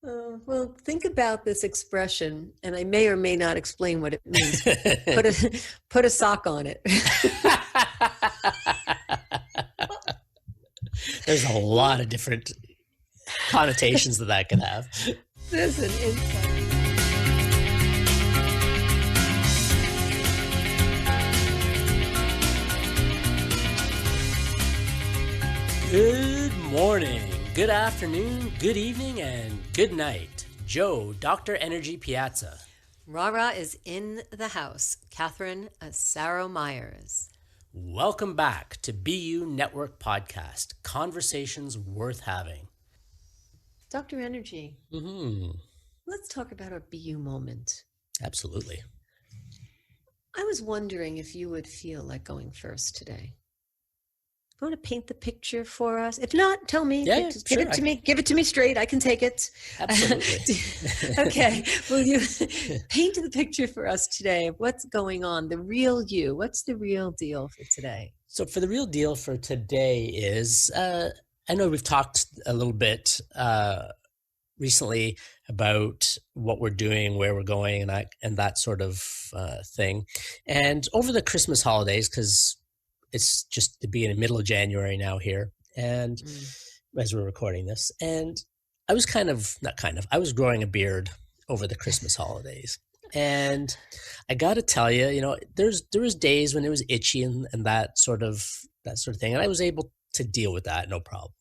Well, think about this expression, and I may or may not explain what it means. Put a sock on it. There's a lot of different connotations that can have. There's an insight. Good morning, good afternoon, good evening, and good night. Joe, Dr. Energy Piazza. Rara is in the house. Catherine Asaro Myers. Welcome back to BU Network Podcast, Conversations Worth Having. Dr. Energy, let's talk about our BU moment. Absolutely. I was wondering if you would feel like going first today. You want to paint the picture for us? If not, tell me. Yeah, Just sure. Give it to me. Give it to me straight. I can take it. Absolutely. Okay. Will you paint the picture for us today of what's going on? The real you. What's the real deal for today? So for the real deal for today is, I know we've talked a little bit recently about what we're doing, where we're going, and that sort of thing. And over the Christmas holidays, because it's just the beginning, middle of January now here, and as we're recording this, and I was I was growing a beard over the Christmas holidays. And I got to tell you, there was days when it was itchy and that sort of thing, and I was able to deal with that, no problem.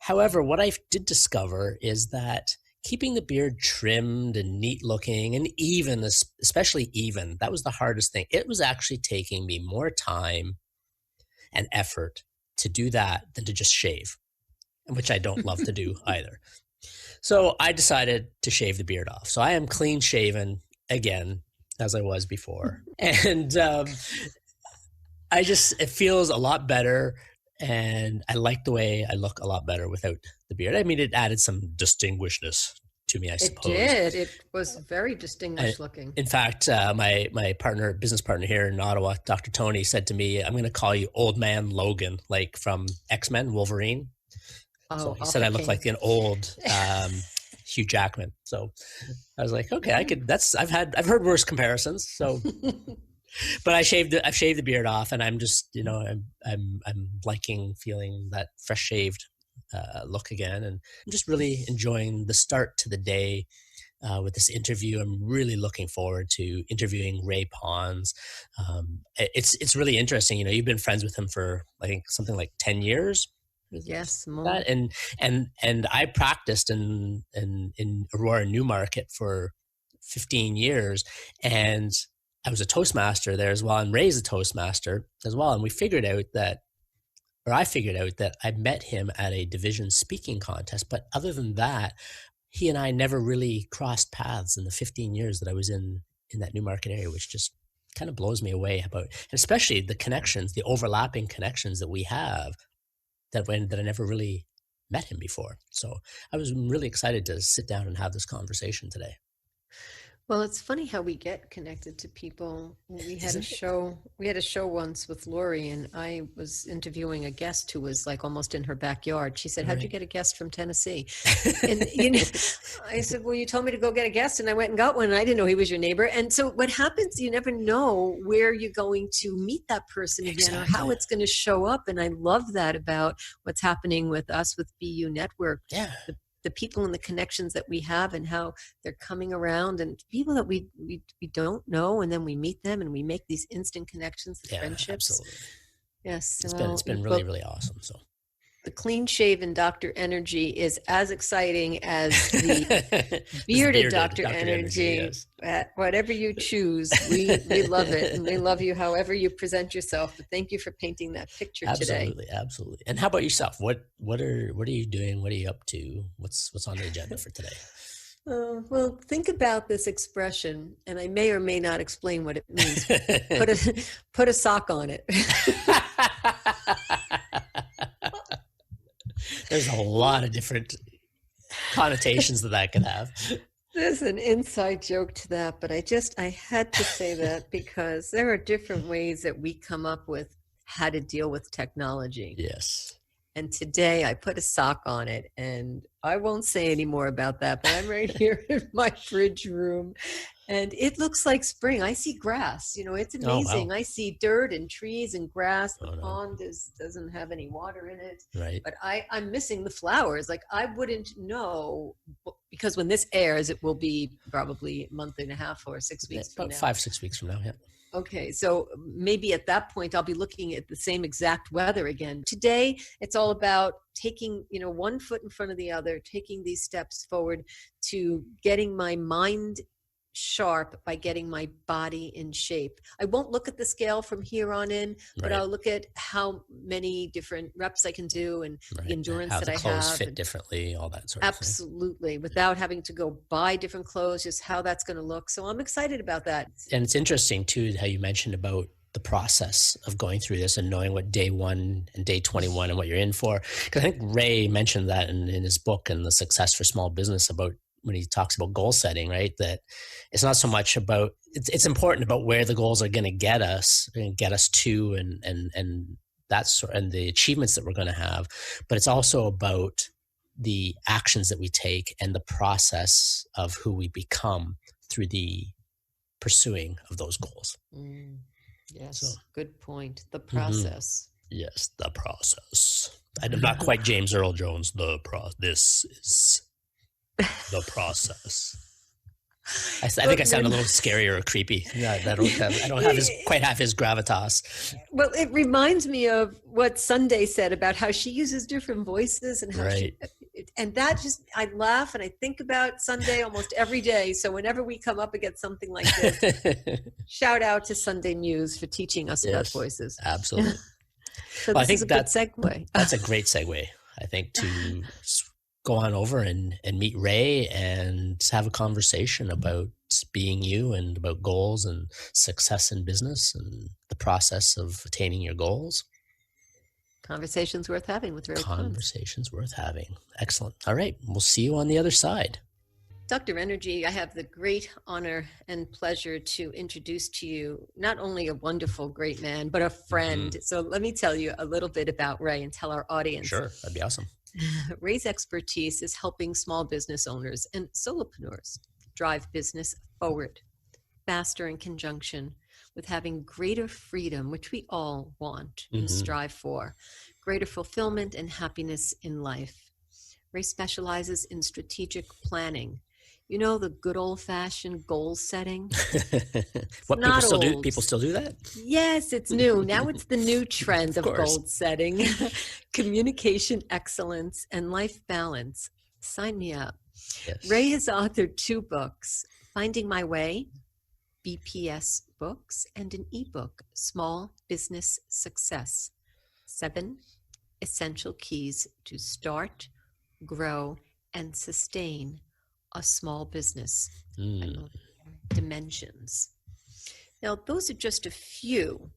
However, what I did discover is that keeping the beard trimmed and neat looking and even, especially even, that was the hardest thing. It was actually taking me more time and effort to do that than to just shave, which I don't love to do either. So I decided to shave the beard off. So I am clean shaven again, as I was before. And it feels a lot better. And I like the way I look a lot better without the beard. I mean, it added some distinguishedness to me, I suppose. It did. It was very distinguished looking. In fact, my business partner here in Ottawa, Dr. Tony, said to me, I'm going to call you Old Man Logan, like from X-Men, Wolverine. So he said I look like an old Hugh Jackman. So I was like, okay, I've heard worse comparisons. So, but I've shaved the beard off, and I'm just, I'm feeling that fresh shaved look again, and I'm just really enjoying the start to the day with this interview. I'm really looking forward to interviewing Ray Pons. It's really interesting. You've been friends with him for, I think, something like 10 years. Yes, more. That. And I practiced in Aurora, Newmarket for 15 years, and I was a Toastmaster there as well, and Ray's a Toastmaster as well. And I figured out that I met him at a division speaking contest. But other than that, he and I never really crossed paths in the 15 years that I was in that Newmarket area, which just kind of blows me away about, and especially the connections, the overlapping connections that we have that I never really met him before. So I was really excited to sit down and have this conversation today. Well, it's funny how we get connected to people. We had a show once with Lori, and I was interviewing a guest who was like almost in her backyard. She said, "How'd you get a guest from Tennessee?" And I said, "Well, you told me to go get a guest, and I went and got one, and I didn't know he was your neighbor." And so what happens, you never know where you're going to meet that person again or how it's going to show up. And I love that about what's happening with us with BU Network. Yeah. The people and the connections that we have and how they're coming around, and people that we don't know, and then we meet them and we make these instant connections, friendships. Absolutely. Yes. It's been really, really awesome. So the clean-shaven Dr. Energy is as exciting as the bearded Dr. Energy. Yes. Whatever you choose, we love it, and we love you however you present yourself. But thank you for painting that picture today. Absolutely. And how about yourself? What are you doing? What are you up to? What's on the agenda for today? Well, think about this expression, and I may or may not explain what it means. Put a sock on it. There's a lot of different connotations that can have. There's an inside joke to that, but I had to say that because there are different ways that we come up with how to deal with technology. Yes. And today I put a sock on it, and I won't say any more about that, but I'm right here in my fridge room, and it looks like spring. I see grass, it's Oh, wow. amazing. I see dirt and trees and grass. The Oh, no. pond doesn't have any water in it, Right. but I'm missing the flowers. Like, I wouldn't know, because when this airs, it will be probably a month and a half or 6 weeks from About now. 5-6 weeks from now, yeah. Okay, so maybe at that point I'll be looking at the same exact weather again. Today, it's all about taking, one foot in front of the other, taking these steps forward to getting my mind sharp by getting my body in shape. I won't look at the scale from here on in, but Right. I'll look at how many different reps I can do and Right. the endurance How that the I clothes have. fit differently, all that sort of thing. Absolutely, without having to go buy different clothes, just how that's going to look. So I'm excited about that. And it's interesting too how you mentioned about the process of going through this and knowing what day 1 and day 21 and what you're in for. Because I think Ray mentioned that in his book and the Success for Small Business, about when he talks about goal setting, right? That it's not so much about, it's important about where the goals are going to get us to, and that's, and the achievements that we're going to have, but it's also about the actions that we take and the process of who we become through the pursuing of those goals. Yes, So, good point. The process. Yes, the process. I'm not quite James Earl Jones. This is the process. I think I sound a little scary or creepy. Yeah, I don't have quite half his gravitas. Well, it reminds me of what Sunday said about how she uses different voices and how Right. and that just, I laugh and I think about Sunday almost every day. So whenever we come up against something like this, shout out to Sunday News for teaching us about voices. Absolutely. So Well, this is a good segue. That's a great segue, I think, to go on over and meet Ray and have a conversation about being you and about goals and success in business and the process of attaining your goals. Conversations worth having with Ray Pons. Conversations worth having. Excellent. All right. We'll see you on the other side. Dr. Energy, I have the great honor and pleasure to introduce to you not only a wonderful, great man, but a friend. So let me tell you a little bit about Ray and tell our audience. Sure, that'd be awesome. Ray's expertise is helping small business owners and solopreneurs drive business forward faster in conjunction with having greater freedom, which we all want and strive for, greater fulfillment and happiness in life. Ray specializes in strategic planning. The good old-fashioned goal setting. What people still do that? Yes, it's new. Now it's the new trend of goal setting. Communication excellence and life balance. Sign me up. Yes. Ray has authored 2 books, Finding My Way, BPS Books, and an ebook, Small Business Success, 7 Essential Keys to Start, Grow, and Sustain a Small Business. Dimensions. Now, those are just a few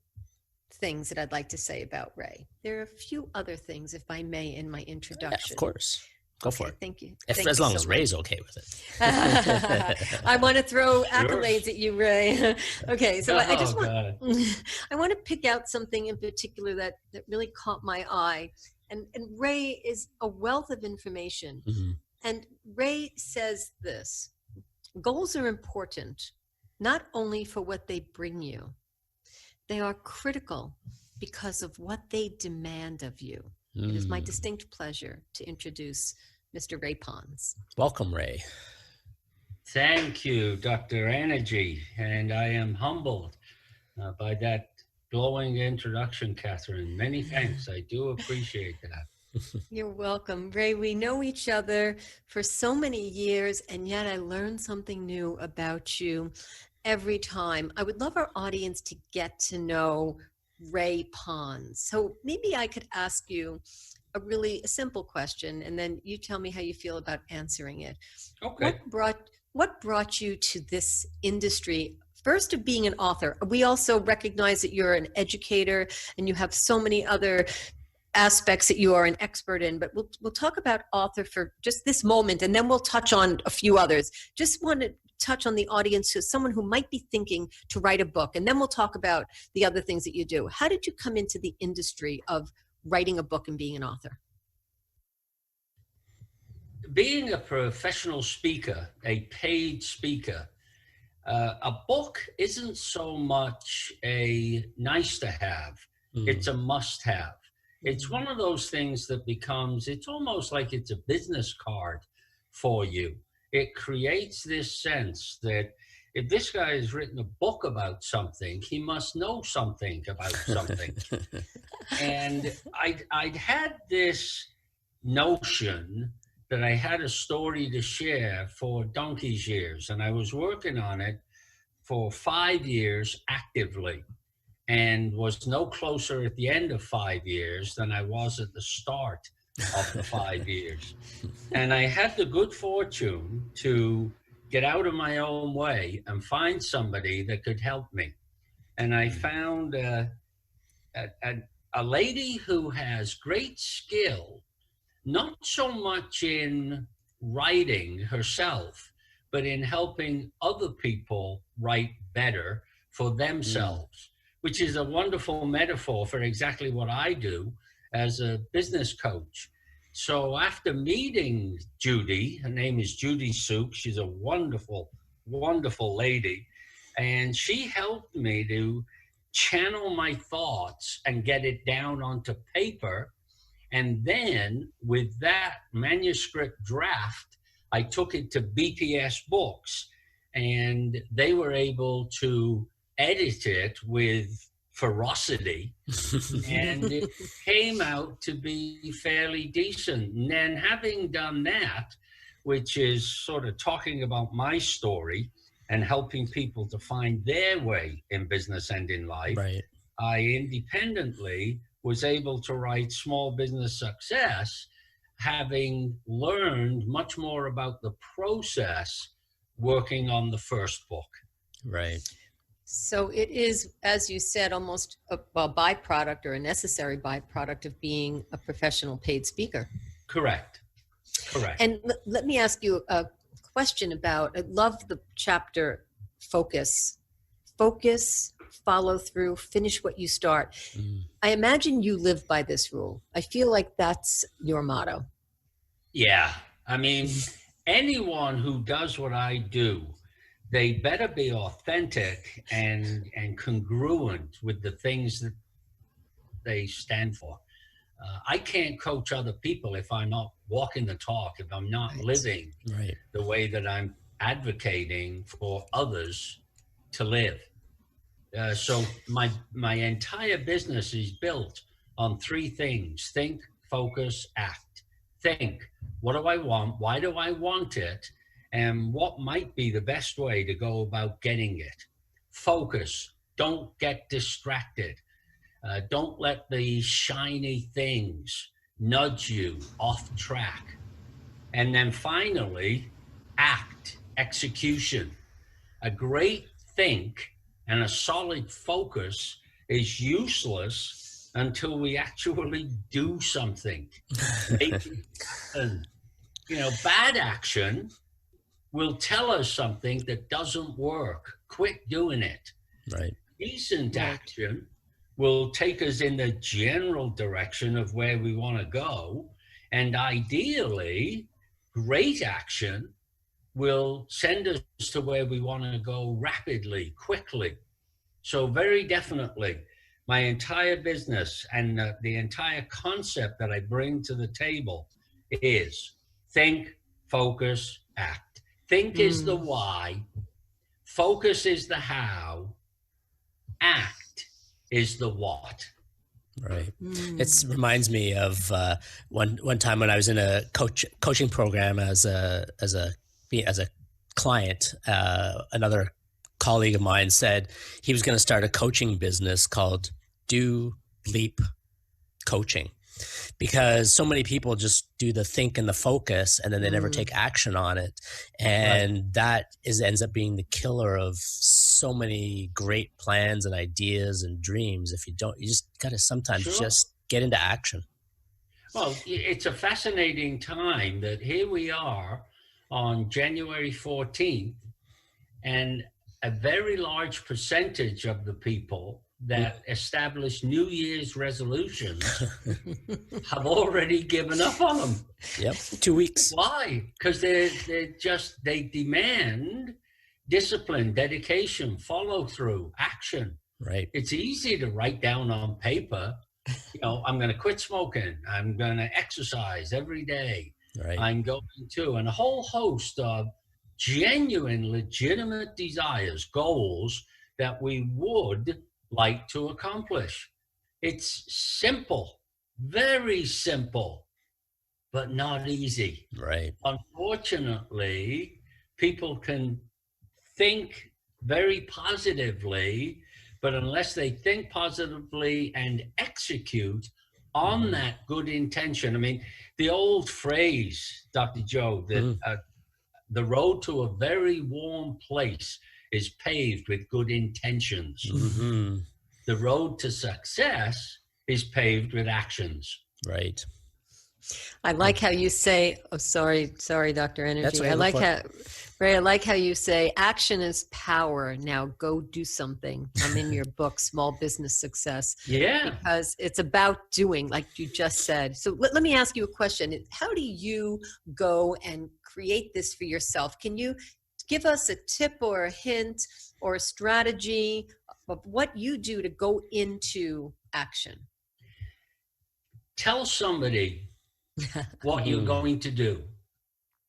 things that I'd like to say about Ray. There are a few other things, if I may, in my introduction. Yeah, of course. Go for it. Thank you. As long as Ray's okay with it. I want to throw accolades at you, Ray. Okay, so I just want to pick out something in particular that really caught my eye. And Ray is a wealth of information. And Ray says this: goals are important, not only for what they bring you, they are critical because of what they demand of you. It is my distinct pleasure to introduce Mr. Ray Pons. Welcome, Ray. Thank you, Dr. Energy, and I am humbled by that glowing introduction, Catherine. Many thanks. I do appreciate that. You're welcome, Ray. We know each other for so many years, and yet I learn something new about you every time. I would love our audience to get to know Ray Pons. So maybe I could ask you a really simple question, and then you tell me how you feel about answering it. Okay. What brought you to this industry? First, of being an author. We also recognize that you're an educator and you have so many other aspects that you are an expert in, but we'll talk about author for just this moment, and then we'll touch on a few others. Just want to touch on the audience as someone who might be thinking to write a book, and then we'll talk about the other things that you do. How did you come into the industry of writing a book and being an author? being a professional speaker, a paid speaker, a book isn't so much a nice to have, it's a must have. It's one of those things that becomes, it's almost like it's a business card for you. It creates this sense that if this guy has written a book about something, he must know something about something. And I'd had this notion that I had a story to share for donkey's years, and I was working on it for 5 years actively, and was no closer at the end of 5 years than I was at the start of the 5 years. And I had the good fortune to get out of my own way and find somebody that could help me. And I found a lady who has great skill, not so much in writing herself, but in helping other people write better for themselves, which is a wonderful metaphor for exactly what I do as a business coach. So after meeting Judy, her name is Judy Suk, she's a wonderful, wonderful lady, and she helped me to channel my thoughts and get it down onto paper. And then with that manuscript draft, I took it to BPS Books, and they were able to edit it with ferocity, and it came out to be fairly decent. And then having done that, which is sort of talking about my story and helping people to find their way in business and in life, Right. I independently was able to write Small Business Success, having learned much more about the process working on the first book. Right. So it is, as you said, almost a byproduct or a necessary byproduct of being a professional paid speaker. Correct. Correct. And let me ask you a question about, I love the chapter focus, follow through, finish what you start. I imagine you live by this rule. I feel like that's your motto. Yeah. I mean, anyone who does what I do, they better be authentic and congruent with the things that they stand for. I can't coach other people if I'm not walking the talk, if I'm not living the way that I'm advocating for others to live. So my entire business is built on 3 things: think, focus, act. Think, what do I want? Why do I want it? And what might be the best way to go about getting it? Focus. Don't get distracted. Don't let the shiny things nudge you off track. And then finally, act, execution. A great think and a solid focus is useless until we actually do something. Bad action will tell us something that doesn't work. Quit doing it. Right. Decent action will take us in the general direction of where we want to go. And ideally, great action will send us to where we want to go rapidly, quickly. So very definitely, my entire business and the entire concept that I bring to the table is think, focus, act. Think is the why, focus is the how, act is the what. Right. It reminds me of one time when I was in a coaching program as a client. Another colleague of mine said he was going to start a coaching business called Do Bleep Coaching, because so many people just do the think and the focus and then they never take action on it. And that ends up being the killer of so many great plans and ideas and dreams. If you don't, you just got to sometimes just get into action. Well, it's a fascinating time that here we are on January 14th, and a very large percentage of the people that establish New Year's resolutions have already given up on them. Yep. 2 weeks. Why? Because they demand discipline, dedication, follow through, action. Right. It's easy to write down on paper, I'm going to quit smoking. I'm going to exercise every day. Right. I'm going to, and a whole host of genuine, legitimate desires, goals that we would like to accomplish. It's simple, very simple, but not easy. Right. Unfortunately, people can think very positively, but unless they think positively and execute on that good intention. I mean, the old phrase, Dr. Joe, that the road to a very warm place is paved with good intentions. Mm-hmm. The road to success is paved with actions. Right. I like how you say, oh, sorry, Dr. Energy. That's okay, I like how you say action is power. Now go do something. I'm in your book, Small Business Success. Yeah. Because it's about doing, like you just said. So let me ask you a question. How do you go and create this for yourself? Can you give us a tip or a hint or a strategy of what you do to go into action? Tell somebody what you're going to do.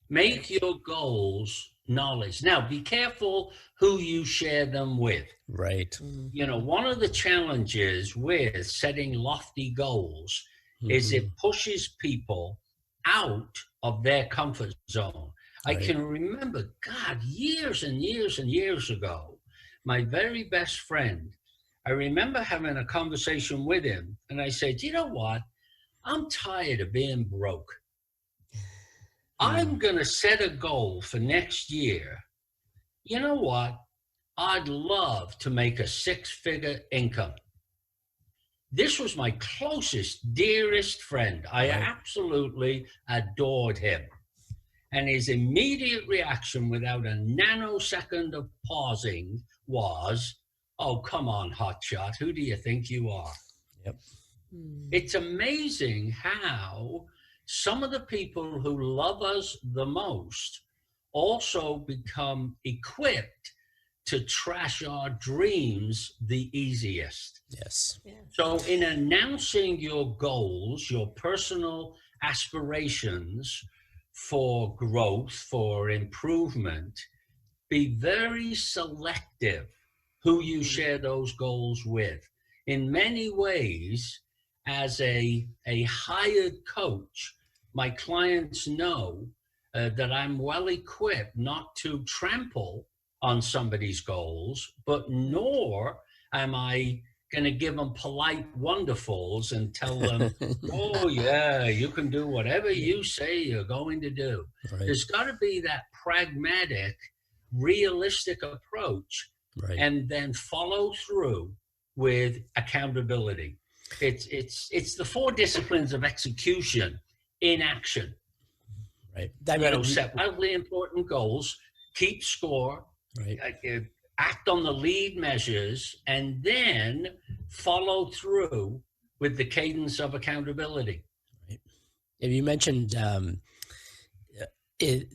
Make your goals knowledge. Now, be careful who you share them with. Right. One of the challenges with setting lofty goals is it pushes people out of their comfort zone. Right. I can remember, God, years and years and years ago, my very best friend, I remember having a conversation with him, and I said, you know what? I'm tired of being broke. I'm going to set a goal for next year. You know what? I'd love to make a 6-figure income. This was my closest, dearest friend. I absolutely adored him. And his immediate reaction without a nanosecond of pausing was, oh, come on, hotshot. Who do you think you are? Yep. It's amazing how some of the people who love us the most also become equipped to trash our dreams the easiest. Yes. Yeah. So in announcing your goals, your personal aspirations for growth, for improvement, be very selective who you share those goals with. In many ways, as a hired coach, my clients know that I'm well equipped not to trample on somebody's goals, but nor am I going to give them polite wonderfuls and tell them, oh yeah, you can do whatever you say you're going to do. Right. There's got to be that pragmatic, realistic approach, and then follow through with accountability. It's the 4 disciplines of execution in action. Right. Set wildly important goals, keep score, act on the lead measures, and then follow through with the cadence of accountability. Right. You mentioned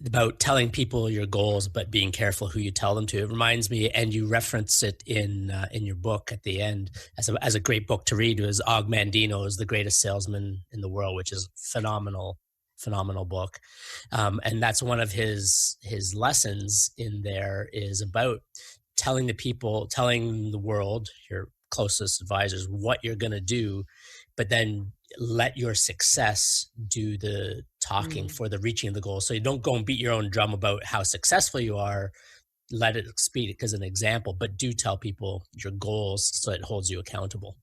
about telling people your goals, but being careful who you tell them to. It reminds me, and you reference it in your book at the end as a great book to read. Was Og Mandino's The Greatest Salesman in the World, which is phenomenal book, and that's one of his lessons in there is about telling the world, your closest advisors, what you're going to do, but then let your success do the talking for the reaching of the goal. So you don't go and beat your own drum about how successful you are. Let it speak as an example, but do tell people your goals so it holds you accountable.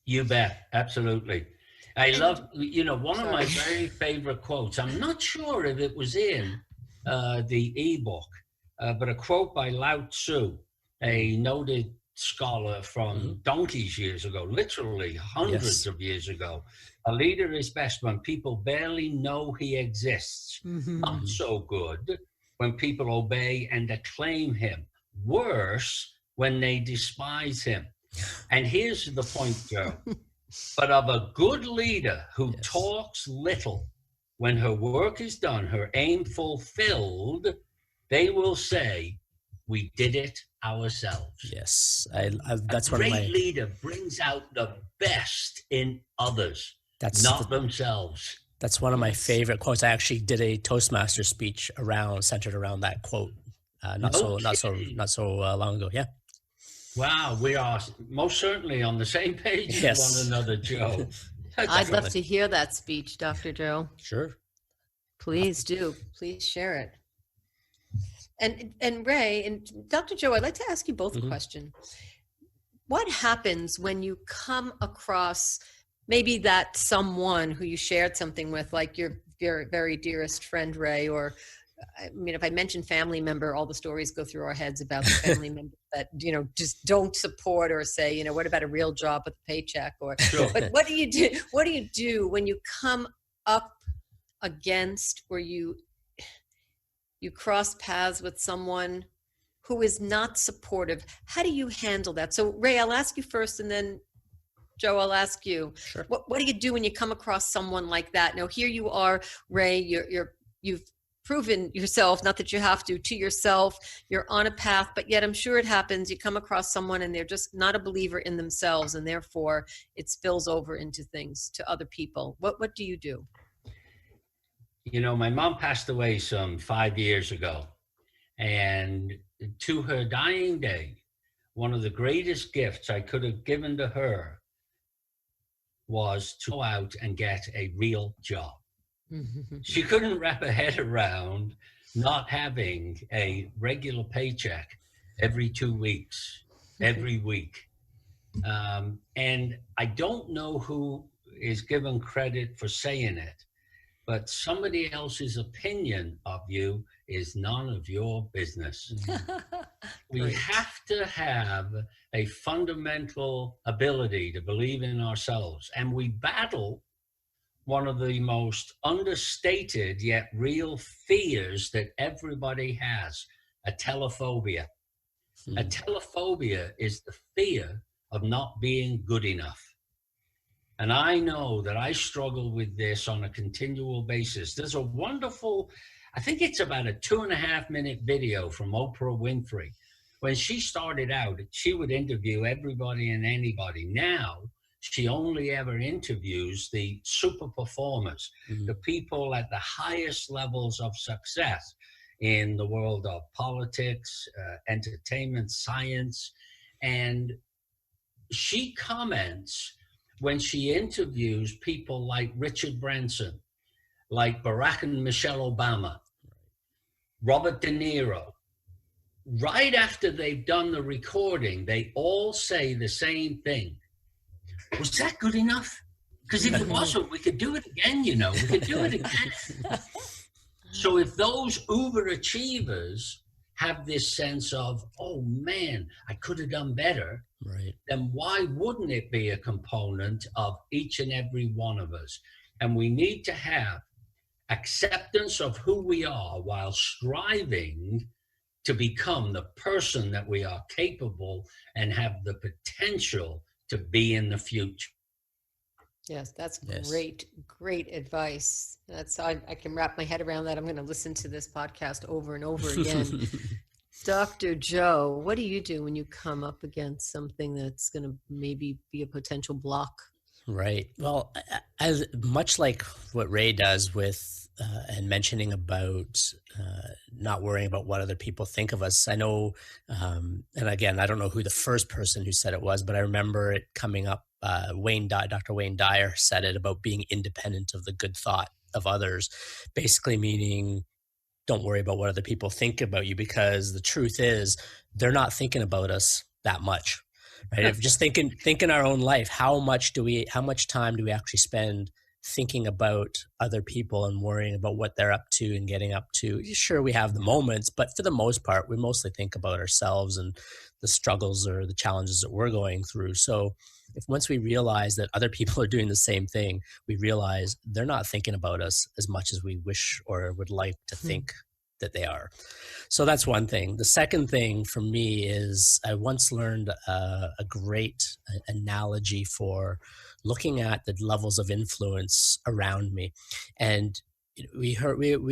You bet. Absolutely. I love, one of my very favorite quotes. I'm not sure if it was in the ebook, but a quote by Lao Tzu, a noted scholar from donkeys years ago, literally hundreds of years ago. A leader is best when people barely know he exists. Not so good when people obey and acclaim him. Worse when they despise him. And here's the point, Joe. But of a good leader who Yes. talks little, when her work is done, her aim fulfilled, they will say, we did it ourselves. Yes, that's A one of great my leader brings out the best in others, not themselves. that's one of my Yes. favorite quotes. I actually did a Toastmaster speech centered around that quote, not No so long ago. Yeah. Wow, we are most certainly on the same page as Yes. one another, Joe. I'd love to hear that speech, Dr. Joe. Sure. Please do. Please share it. And Ray and Dr. Joe, I'd like to ask you both a question. What happens when you come across maybe that someone who you shared something with, like your very dearest friend, Ray, or I mean, if I mention family member, all the stories go through our heads about the family member that, just don't support or say, what about a real job with a paycheck? Or, Sure. But what do you do? What do you do when you come up against, or you cross paths with someone who is not supportive? How do you handle that? So Ray, I'll ask you first, and then Joe, I'll ask you. Sure. What do you do when you come across someone like that? Now, here you are, Ray, you've proven yourself, not that you have to yourself, you're on a path, but yet I'm sure it happens. You come across someone and they're just not a believer in themselves, and therefore it spills over into things to other people. What do you do? My mom passed away some 5 years ago, and to her dying day, one of the greatest gifts I could have given to her was to go out and get a real job. She couldn't wrap her head around not having a regular paycheck every 2 weeks, every week. And I don't know who is given credit for saying it, but somebody else's opinion of you is none of your business. We have to have a fundamental ability to believe in ourselves, and we battle one of the most understated yet real fears that everybody has, a telephobia. A telephobia is the fear of not being good enough. And I know that I struggle with this on a continual basis. There's a wonderful, I think it's about a 2.5-minute video from Oprah Winfrey. When she started out, she would interview everybody and anybody. Now, she only ever interviews the super performers, the people at the highest levels of success in the world of politics, entertainment, science. And she comments when she interviews people like Richard Branson, like Barack and Michelle Obama, Robert De Niro. Right after they've done the recording, they all say the same thing. Was that good enough? Because if it wasn't, we could do it again, we could do it again. So if those uber achievers have this sense of, oh man, I could have done better, right, then why wouldn't it be a component of each and every one of us? And we need to have acceptance of who we are while striving to become the person that we are capable and have the potential to be in the future. Yes, that's great advice. I can wrap my head around that. I'm going to listen to this podcast over and over again. Dr. Joe, what do you do when you come up against something that's going to maybe be a potential block? Right. Well, as much like what Ray does with and mentioning about not worrying about what other people think of us. I know, and again, I don't know who the first person who said it was, but I remember it coming up. Dr. Wayne Dyer said it about being independent of the good thought of others, basically meaning don't worry about what other people think about you, because the truth is they're not thinking about us that much. Right? If just think in our own life, how much time do we actually spend thinking about other people and worrying about what they're up to and getting up to? Sure, we have the moments, but for the most part, we mostly think about ourselves and the struggles or the challenges that we're going through. So if once we realize that other people are doing the same thing, we realize they're not thinking about us as much as we wish or would like to think that they are. So that's one thing. The second thing for me is I once learned a great analogy for looking at the levels of influence around me. And we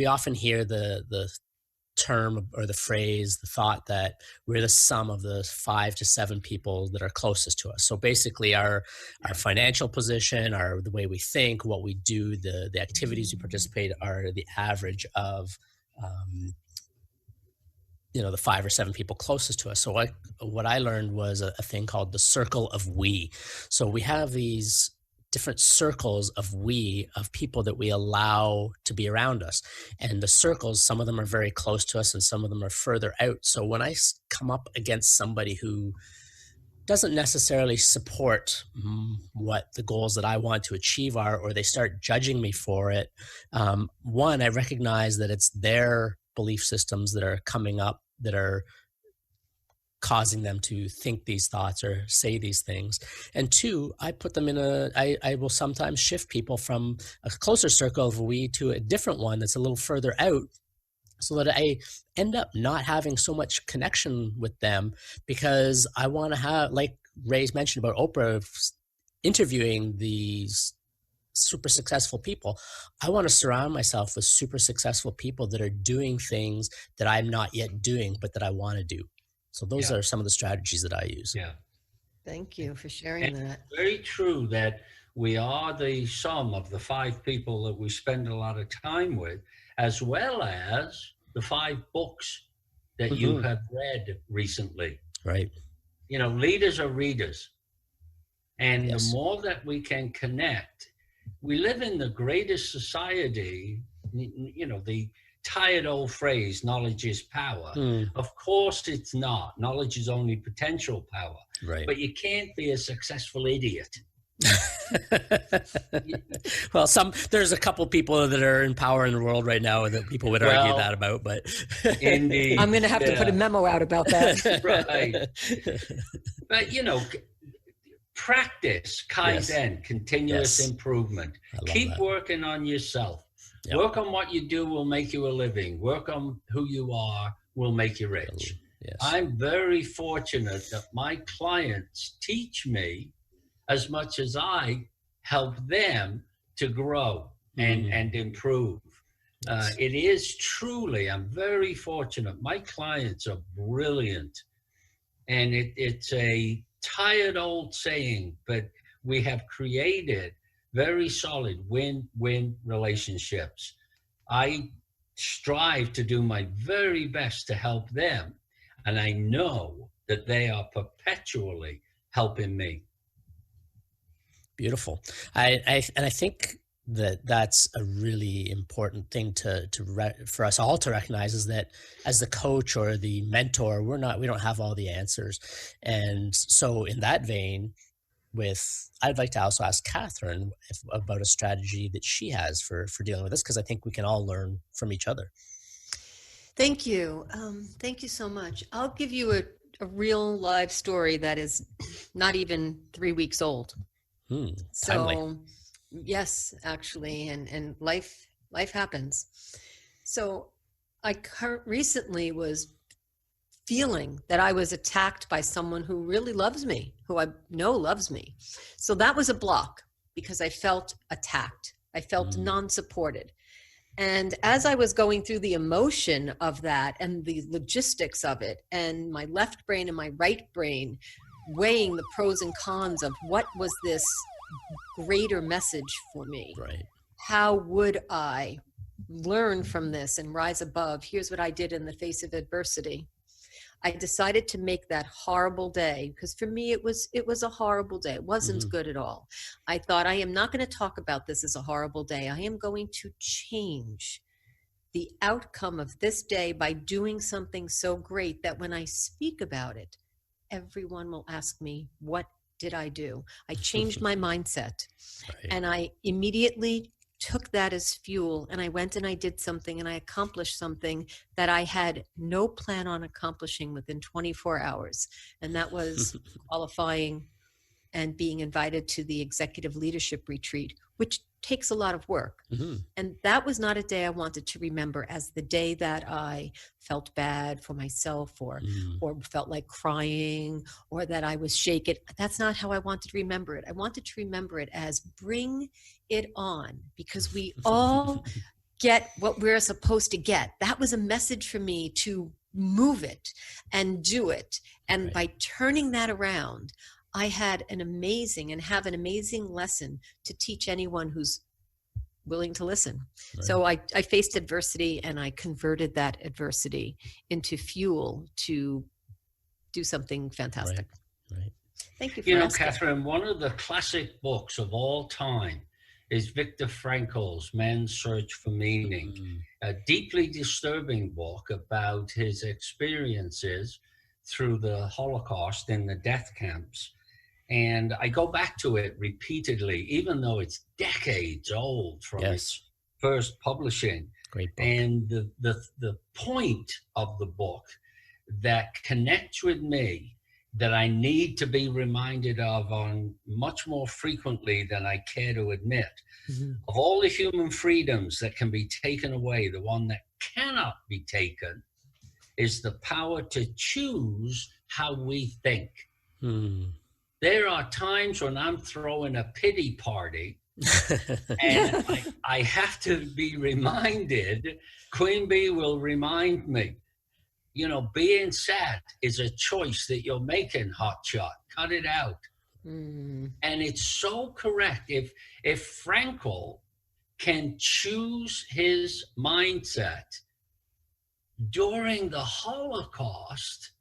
often hear the term or the phrase, the thought that we're the sum of the 5 to 7 people that are closest to us. So basically our financial position, the way we think, what we do, the activities we participate are the average of um, the 5 or 7 people closest to us. So what I learned was a thing called the circle of we. So we have these different circles of people that we allow to be around us. And the circles, some of them are very close to us and some of them are further out. So when I come up against somebody who doesn't necessarily support what the goals that I want to achieve are, or they start judging me for it, one, I recognize that it's their belief systems that are coming up that are causing them to think these thoughts or say these things. And two, I put them I will sometimes shift people from a closer circle of we to a different one that's a little further out, so that I end up not having so much connection with them, because I want to have, like Ray's mentioned about Oprah interviewing these super successful people. I want to surround myself with super successful people that are doing things that I'm not yet doing, but that I want to do. So those are some of the strategies that I use. Yeah. Thank you for sharing that. It's very true that we are the sum of the 5 people that we spend a lot of time with, as well as the 5 books that you have read recently. Right. Leaders are readers. And Yes. the more that we can connect, we live in the greatest society, the tired old phrase, knowledge is power. Of course it's not. Knowledge is only potential power. Right. But you can't be a successful idiot. Well, there's a couple people that are in power in the world right now that people would argue that about, but indeed. I'm going to have to put a memo out about that. Right. But, practice, Kaizen, continuous improvement. Keep working on yourself. Yep. Work on what you do will make you a living. Work on who you are will make you rich. Yes. I'm very fortunate that my clients teach me as much as I help them to grow and improve. Yes. It is truly, I'm very fortunate. My clients are brilliant. And it's a tired old saying, but we have created very solid win-win relationships. I strive to do my very best to help them, and I know that they are perpetually helping me. Beautiful. I think that's a really important thing for us all to recognize, is that as the coach or the mentor, we don't have all the answers. And so in that vein, I'd like to also ask Catherine about a strategy that she has for dealing with this, because I think we can all learn from each other. Thank you. Thank you so much. I'll give you a real live story that is not even 3 weeks old. Timely. So yes, actually, and life happens. So I recently was feeling that I was attacked by someone who really loves me, who I know loves me. So that was a block, because I felt attacked. I felt non-supported. And as I was going through the emotion of that and the logistics of it, and my left brain and my right brain weighing the pros and cons of what was this greater message for me, right? How would I learn from this and rise above? Here's what I did in the face of adversity. I decided to make that horrible day, because for me it was a horrible day. It wasn't good at all. I thought, I am not going to talk about this as a horrible day. I am going to change the outcome of this day by doing something so great that when I speak about it, everyone will ask me, what did I do? I changed my mindset. Right. And I immediately took that as fuel, and I went and I did something, and I accomplished something that I had no plan on accomplishing within 24 hours. And that was qualifying and being invited to the executive leadership retreat, which takes a lot of work. Mm-hmm. And that was not a day I wanted to remember as the day that I felt bad for myself or felt like crying or that I was shaken. That's not how I wanted to remember it. I wanted to remember it as bring it on, because we all get what we're supposed to get. That was a message for me to move it and do it. And Right. by turning that around, I had an amazing lesson to teach anyone who's willing to listen. Right. So I faced adversity, and I converted that adversity into fuel to do something fantastic. Right. Thank you for asking. Catherine, one of the classic books of all time is Viktor Frankl's Man's Search for Meaning, a deeply disturbing book about his experiences through the Holocaust in the death camps. And I go back to it repeatedly, even though it's decades old from its first publishing. Great book. And the point of the book that connects with me, that I need to be reminded of on much more frequently than I care to admit, of all the human freedoms that can be taken away, the one that cannot be taken is the power to choose how we think. There are times when I'm throwing a pity party and I have to be reminded, Queen Bee will remind me, being sad is a choice that you're making, hotshot. Cut it out. And it's so correct. If Frankl can choose his mindset during the Holocaust,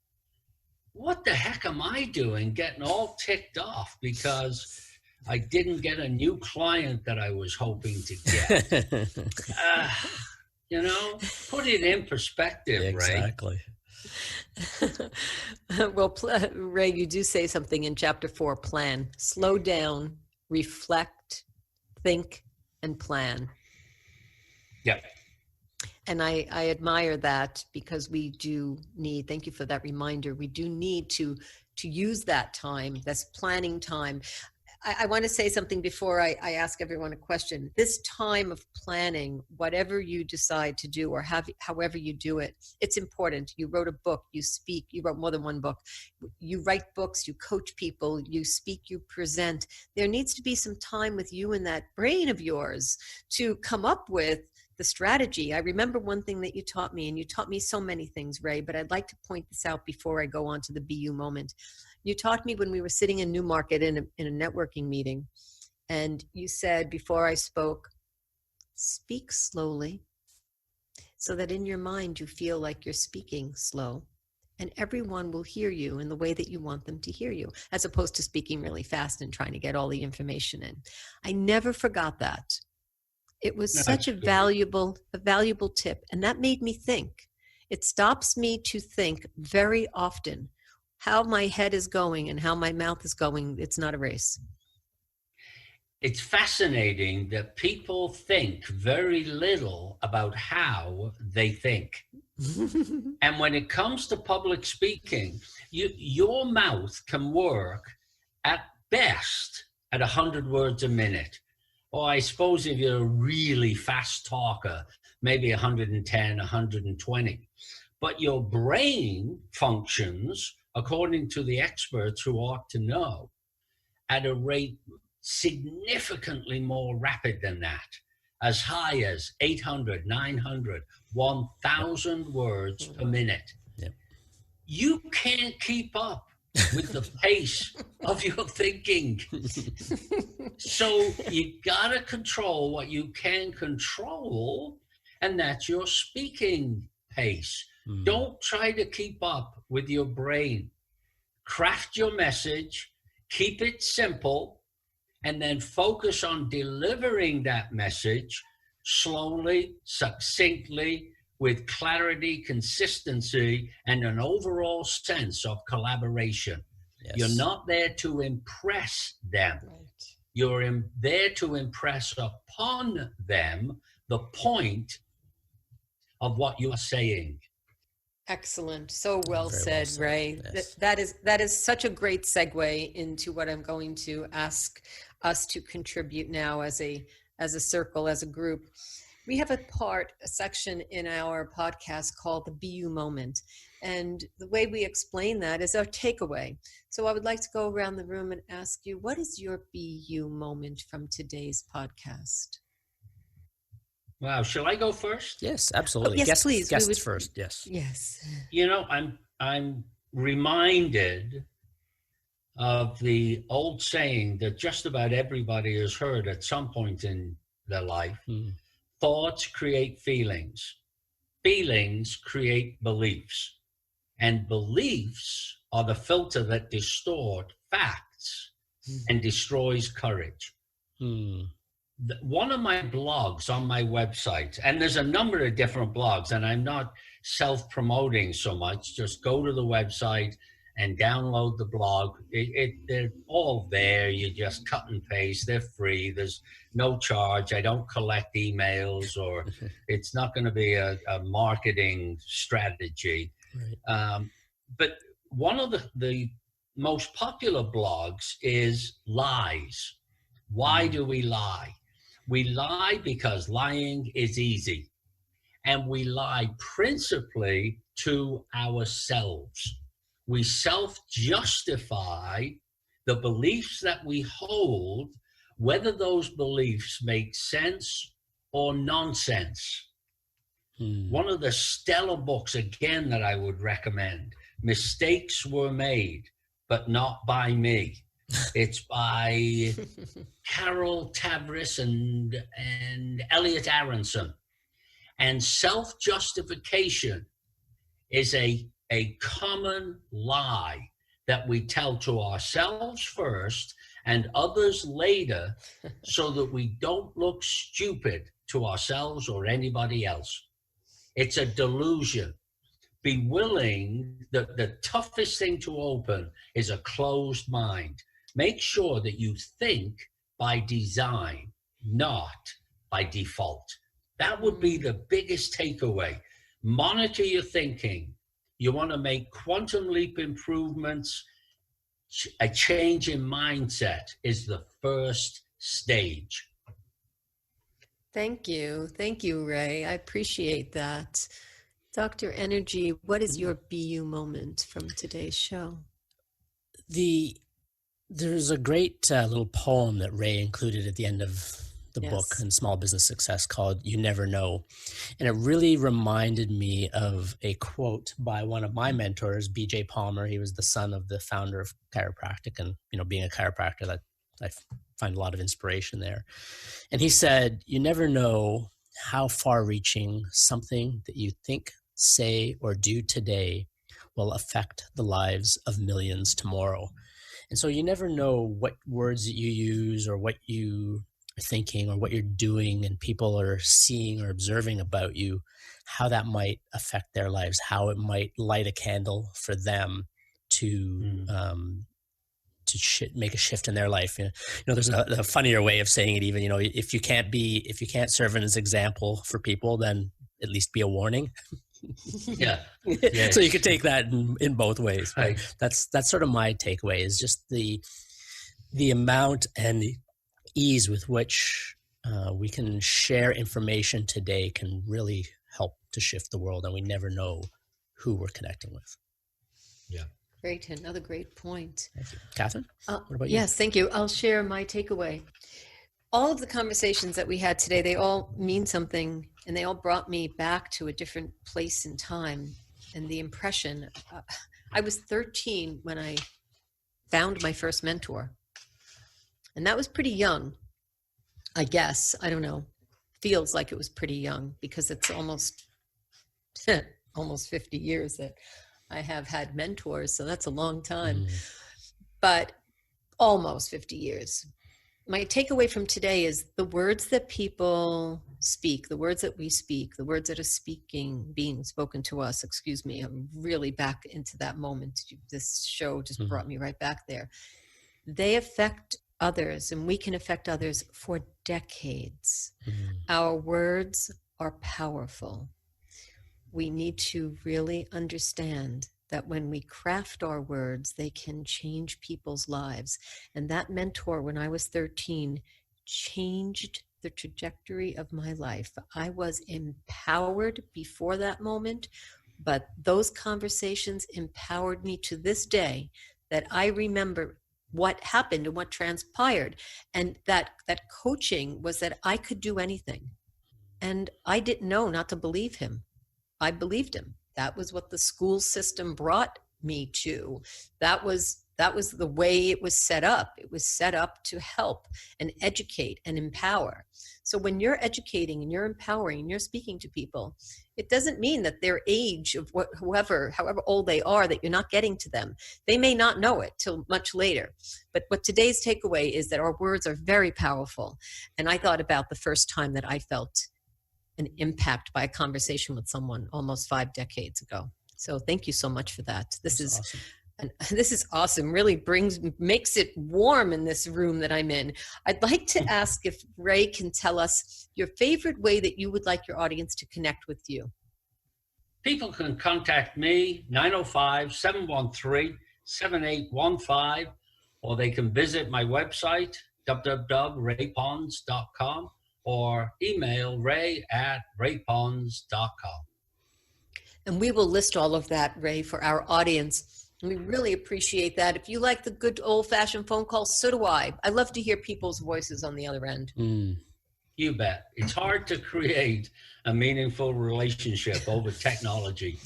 what the heck am I doing getting all ticked off because I didn't get a new client that I was hoping to get? Put it in perspective, exactly. Well, Ray, you do say something in chapter 4, plan. Slow down, reflect, think, and plan. Yep. And I admire that, because we do need, thank you for that reminder, we do need to use that time, that's planning time. I want to say something before I ask everyone a question. This time of planning, whatever you decide to do or however you do it, it's important. You wrote a book, you speak, you wrote more than one book. You write books, you coach people, you speak, you present. There needs to be some time with you and that brain of yours to come up with the strategy. I remember one thing that you taught me, and you taught me so many things, Ray, but I'd like to point this out before I go on to the BU moment. You taught me when we were sitting in Newmarket in a networking meeting, and you said before I spoke, speak slowly so that in your mind you feel like you're speaking slow, and everyone will hear you in the way that you want them to hear you, as opposed to speaking really fast and trying to get all the information in. I never forgot that. It was such a valuable tip, and that made me think. It stops me to think very often how my head is going and how my mouth is going. It's not a race. It's fascinating that people think very little about how they think. And when it comes to public speaking, your mouth can work at best at 100 words a minute. Or I suppose if you're a really fast talker, maybe 110, 120. But your brain functions, according to the experts who ought to know, at a rate significantly more rapid than that, as high as 800, 900, 1,000 words per minute. Yep. You can't keep up with the pace of your thinking. So you gotta control what you can control, and that's your speaking pace. Don't try to keep up with your brain. Craft your message, keep it simple, and then focus on delivering that message slowly, succinctly, with clarity, consistency, and an overall sense of collaboration. Yes. You're not there to impress them. Right. You're there to impress upon them the point of what you are saying. Excellent. So well said, Ray. Yes. That is such a great segue into what I'm going to ask us to contribute now as a as a circle, as a group. We have a section in our podcast called the BU moment. And the way we explain that is our takeaway. So I would like to go around the room and ask you, what is your BU moment from today's podcast? Wow. Shall I go first? Yes, absolutely. Yes, guests, please. Guests first. Yes. Yes. You know, I'm reminded of the old saying that just about everybody has heard at some point in their life. Thoughts create feelings. Feelings create beliefs. And beliefs are the filter that distort facts and destroys courage. One of my blogs on my website, and there's a number of different blogs, and I'm not self-promoting so much, just go to the website and download the blog. They're all there. You just cut and paste. They're free. There's no charge. I don't collect emails, or it's not going to be a marketing strategy. Right. But one of the most popular blogs is lies. Why do we lie? We lie because lying is easy. And we lie principally to ourselves. We self-justify the beliefs that we hold, whether those beliefs make sense or nonsense. One of the stellar books, again, that I would recommend, Mistakes Were Made, but Not by Me. It's by Carol Tavris and Elliot Aronson. And self-justification is a common lie that we tell to ourselves first and others later so that we don't look stupid to ourselves or anybody else. It's a delusion. Be willing, the toughest thing to open is a closed mind. Make sure that you think by design, not by default. That would be the biggest takeaway. Monitor your thinking. You want to make quantum leap improvements. A change in mindset is the first stage. Thank you. Thank you, Ray. I appreciate that. Dr. Energy, what is your BU moment from today's show? There's a great little poem that Ray included at the end of the book Yes. in Small Business Success called You Never Know. And it really reminded me of a quote by one of my mentors, BJ Palmer. He was the son of the founder of chiropractic, and, being a chiropractor, that I find a lot of inspiration there. And he said, you never know how far-reaching something that you think, say, or do today will affect the lives of millions tomorrow. And so you never know what words that you use or what you are thinking or what you're doing and people are seeing or observing about you, how that might affect their lives, how it might light a candle for them to make a shift in their life. There's a funnier way of saying it even, if you can't serve as an example for people, then at least be a warning. Yeah. So you could take that in both ways. Right. That's sort of my takeaway, is just the amount and the ease with which we can share information today can really help to shift the world, and we never know who we're connecting with. Yeah. Great. Another great point. Thank you. Catherine, what about you? Yes, thank you. I'll share my takeaway. All of the conversations that we had today, they all mean something, and they all brought me back to a different place in time. And the impression, I was 13 when I found my first mentor. And that was pretty young, I guess. I don't know. Feels like it was pretty young because it's almost 50 years that I have had mentors. So that's a long time, but almost 50 years. My takeaway from today is the words that people speak, the words that we speak, the words that are being spoken to us. Excuse me. I'm really back into that moment. This show just brought me right back there. They affect others, and we can affect others for decades. Our words are powerful. We need to really understand that when we craft our words, they can change people's lives. And that mentor, when I was 13, changed the trajectory of my life. I was empowered before that moment, but those conversations empowered me to this day, that I remember what happened and what transpired. And that coaching was that I could do anything. And I didn't know not to believe him. I believed him. That was what the school system brought me to. That was the way it was set up. It was set up to help and educate and empower. So when you're educating and you're empowering and you're speaking to people, it doesn't mean that their age of however old they are, that you're not getting to them. They may not know it till much later. But what today's takeaway is that our words are very powerful. And I thought about the first time that I felt an impact by a conversation with someone almost 5 decades ago. So thank you so much for that. This is awesome. Really makes it warm in this room that I'm in. I'd like to ask if Ray can tell us your favorite way that you would like your audience to connect with you. People can contact me, 905-713-7815, or they can visit my website, www.raypons.com, or email ray@raypons.com. And we will list all of that, Ray, for our audience. We really appreciate that. If you like the good old-fashioned phone call, so do I. I love to hear people's voices on the other end. You bet. It's hard to create a meaningful relationship over technology.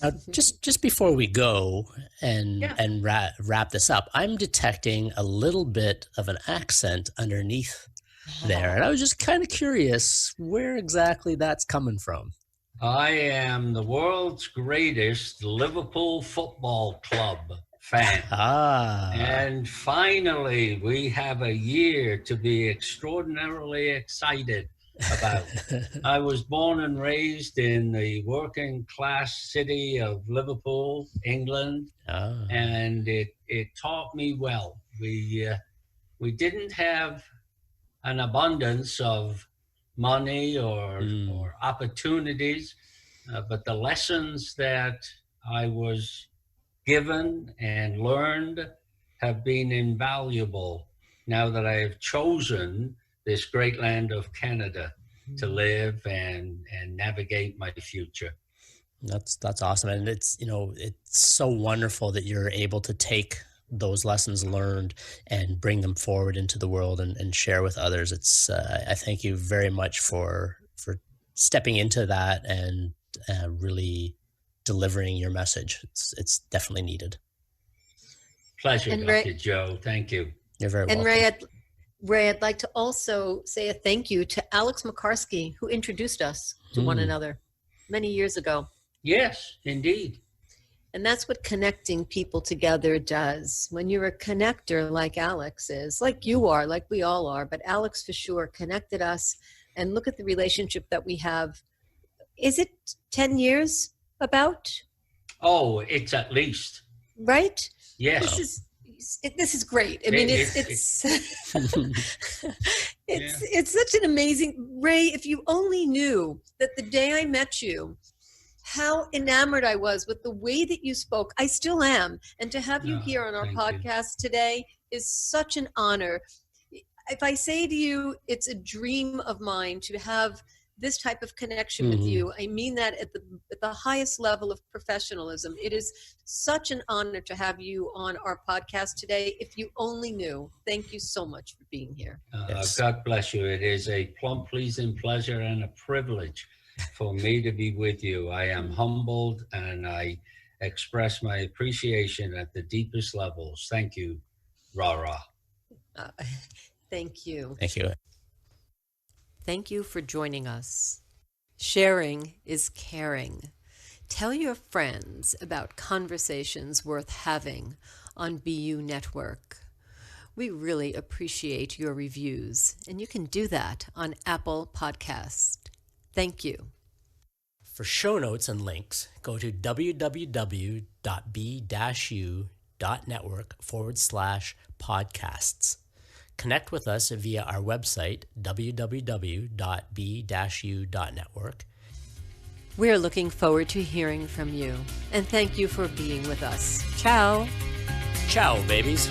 Now, just before we go and wrap this up, I'm detecting a little bit of an accent underneath there. And I was just kind of curious where exactly that's coming from. I am the world's greatest Liverpool Football Club fan. And finally, we have a year to be extraordinarily excited about. I was born and raised in the working class city of Liverpool, England, and it taught me well. We didn't have an abundance of money or opportunities, but the lessons that I was given and learned have been invaluable now that I have chosen this great land of Canada to live and navigate my future. That's awesome. And it's so wonderful that you're able to take those lessons learned and bring them forward into the world and share with others. It's I thank you very much for stepping into that and really delivering your message. It's definitely needed. Pleasure, Dr. Joe. Thank you. You're very welcome. And Ray, I'd like to also say a thank you to Alex McCarsky, who introduced us to one another many years ago. Yes, indeed. And that's what connecting people together does. When you're a connector like Alex is, like you are, like we all are, but Alex for sure connected us. And look at the relationship that we have. Is it 10 years about? Oh, it's at least. Right? Yes. This is great. I mean, it's such an amazing, Ray, if you only knew that the day I met you, how enamored I was with the way that you spoke. I still am. And to have you here on our podcast today is such an honor. If I say to you, it's a dream of mine to have this type of connection with you, I mean that at the highest level of professionalism. It is such an honor to have you on our podcast today. If you only knew. Thank you so much for being here. God bless you. It is a plump, pleasing pleasure and a privilege for me to be with you. I am humbled and I express my appreciation at the deepest levels. Thank you, Rara. Thank you. Thank you. Thank you for joining us. Sharing is caring. Tell your friends about conversations worth having on BU Network. We really appreciate your reviews, and you can do that on Apple Podcast. Thank you. For show notes and links, go to www.b-u.network/podcasts. Connect with us via our website, www.b-u.network. We're looking forward to hearing from you, and thank you for being with us. Ciao. Ciao, babies.